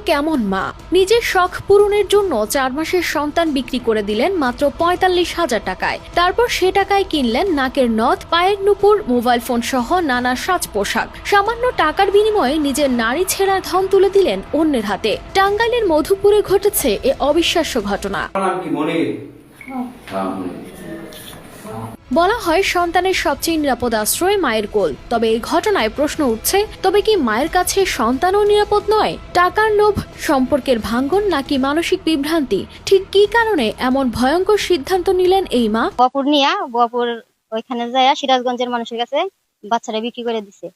কেমন মা? নিজের শখ পূরণের জন্য 4 মাসের সন্তান বিক্রি করে দিলেন মাত্র 45,000 টাকায়। তারপর সে টাকায় কিনলেন নাকের নথ, পায়ের নুপুর, মোবাইল ফোন সহ নানা সাজ পোশাক। সামান্য টাকার বিনিময়ে নিজের নারী ছেঁড়া ধন তুলে দিলেন অন্যের হাতে। টাঙ্গাইলের মধুপুরে ঘটেছে এ অবিশ্বাস্য ঘটনা। বলা হয় সন্তানের সবচেয়ে নিরাপদ আশ্রয় মায়ের কোল। তবে এই ঘটনায় প্রশ্ন উঠছে, তবে কি মায়ের কাছে সন্তানও নিরাপদ নয়? টাকার লোভ, সম্পর্কের ভাঙ্গন নাকি মানসিক বিভ্রান্তি? ঠিক কি কারণে এমন ভয়ঙ্কর সিদ্ধান্ত নিলেন এই মা? বপুর ওইখানে যায় সিরাজগঞ্জের মানুষের কাছে বাচ্চারা বিক্রি করে দিছে।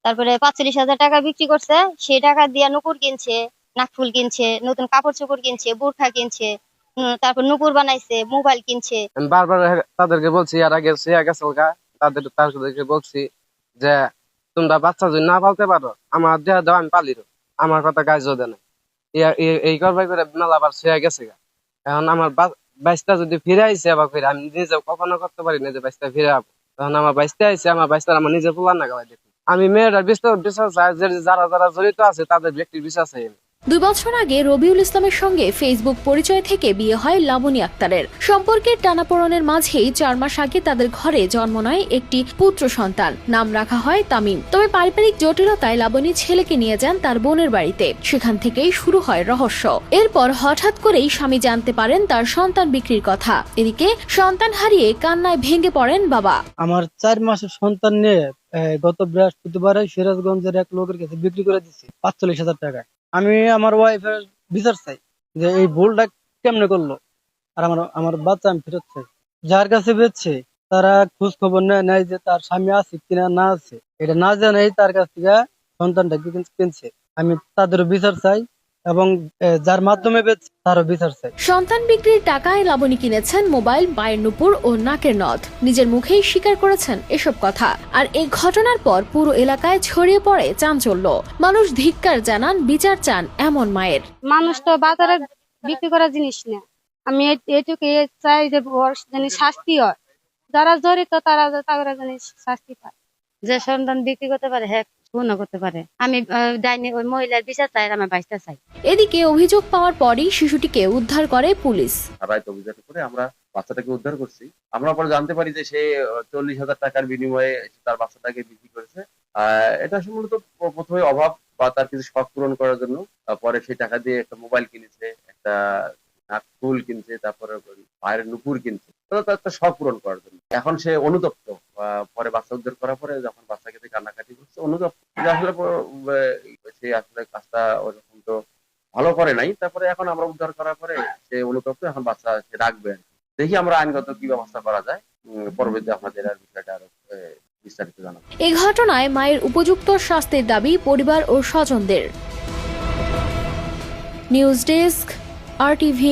তারপরে 45,000 টাকা বিক্রি করছে। সেই টাকা দিয়ে নুপুর কিনছে, নাকফুল কিনছে, নতুন কাপড় চোপড় কিনছে, বোরখা কিনছে, তারপর নুপুর বানাইছে, মোবাইল কিনছে। আমি বারবার তাদেরকে বলছি, আর আগে তাদেরকে বলছি যে তোমরা বাচ্চা যদি না পালতে পারো আমার দেহ দাও, আমি পালির। আমার কথা গাইজও দেয় না। এই করবাই করে মেলা আবার শেয়া গেছে। এখন আমার বাইশটা যদি ফিরে আইসে আবার ফিরে, আমি নিজেও কখনো করতে পারি না যে বাইশটা ফিরে যাবো। তখন আমার বাইশটা আইসে, আমার বাইশটা আমার নিজের পোলার না গাওয়াই দেখি। আমি মেয়েরা বিশ্বাস চাই, যারা যারা জড়িত আছে তাদের ব্যক্তির বিশ্বাস চাই। 2 বছর আগে রবিউল ইসলামের সঙ্গে ফেসবুক পরিচয় থেকে বিয়ে হয় লাবণী আক্তারের। সম্পর্কের টানাপোড়েনের মাঝেই 4 মাস আগে তাদের ঘরে জন্ম নেয় একটি পুত্র সন্তান। নাম রাখা হয় তামিম। তবে পারিবারিক জটিলতায় লাবণী ছেলেকে নিয়ে যান তার বোনের বাড়িতে। সেখান থেকেই শুরু হয় রহস্য। এরপর হঠাৎ করেই স্বামী জানতে পারেন তার সন্তান বিক্রির কথা। এদিকে সন্তান হারিয়ে কান্নায় ভেঙে পড়েন বাবা। আমার 4 মাসের সন্তান নিয়ে গত বৃহস্পতিবারে সিরাজগঞ্জের এক লোকের কাছে বিক্রি করে দিচ্ছি 45,000 টাকায়। আমি আমার ওয়াইফের বিচার চাই যে এই ভুলটা কেমনে করলো, আর আমার বাচ্চা আমি ফেরত চাই। যার কাছে বেচছে তারা খোঁজ খবর নেয় যে তার স্বামী আছে কিনা না আছে, এটা না জানাই তার কাছ থেকে সন্তানটা কিনছে। আমি তাদেরও বিচার চাই এবং যার মাধ্যমে বেচছে তারও বিচার চাই। সন্তান বিক্রির টাকায় লাবণী কিনেছেন মোবাইল, পায়ের নুপুর ও নাকের নথ। নিজের মুখেই স্বীকার করেছেন এসব কথা। আর এই ঘটনার পর পুরো এলাকায় ছড়িয়ে পড়ে চাঞ্চল্য। মানুষ ধিক্কার জানান, বিচার চান এমন মায়ের। মানুষ তো বাজারে বিক্রি করার জিনিস না। আমি এটুকু চাই যে জানি শাস্তি হয়, যারা জড়িত তারা জানি শাস্তি পায়। যে সন্তান বিক্রি করতে পারে, হ্যাঁ পূর্ণ করতে পারে। আমি ডাইনি ওই মহিলার বিচার চাই, আমার বাইশটা চাই। এদিকে অভিযোগ পাওয়ার পরই শিশুটিকে উদ্ধার করে পুলিশ। রাইত অভিযান করে আমরা বাচ্চাটাকে উদ্ধার করছি। আমরা পরে জানতে পারি যে সে 40,000 টাকার বিনিময়ে তার বাচ্চাটাকে বিক্রি করেছে। এটা মূলত প্রথমে অভাব বা তার কিছু শখ পূরণ করার জন্য। পরে সেই টাকা দিয়ে একটা মোবাইল কিনেছে, একটা নাকফুল কিনছে, তারপরে পায়ের নুপুর কিনছে, তার একটা শখ পূরণ করার জন্য। এখন সে অনুতপ্ত। পরে বাচ্চা উদ্ধার করার পরে যখন বাচ্চাকে কান্নাকাটি করছে, অনুতপ্ত যে আসলে সে আসলে কাজটা ওরকম তো ভালো করে নাই। তারপরে এখন আমরা উদ্ধার করার পরে সে অনুতপ্ত, এখন বাচ্চা সে রাখবে। দেখি আমরা আইনগত কি ব্যবস্থা করা যায়, পরবর্তীতে আপনাদের আর বিষয়টা আরো বিস্তারিত জানাবো। এই ঘটনায় মায়ের উপযুক্ত শাস্তির দাবি পরিবার ও স্বজনদের। News desk, RTV।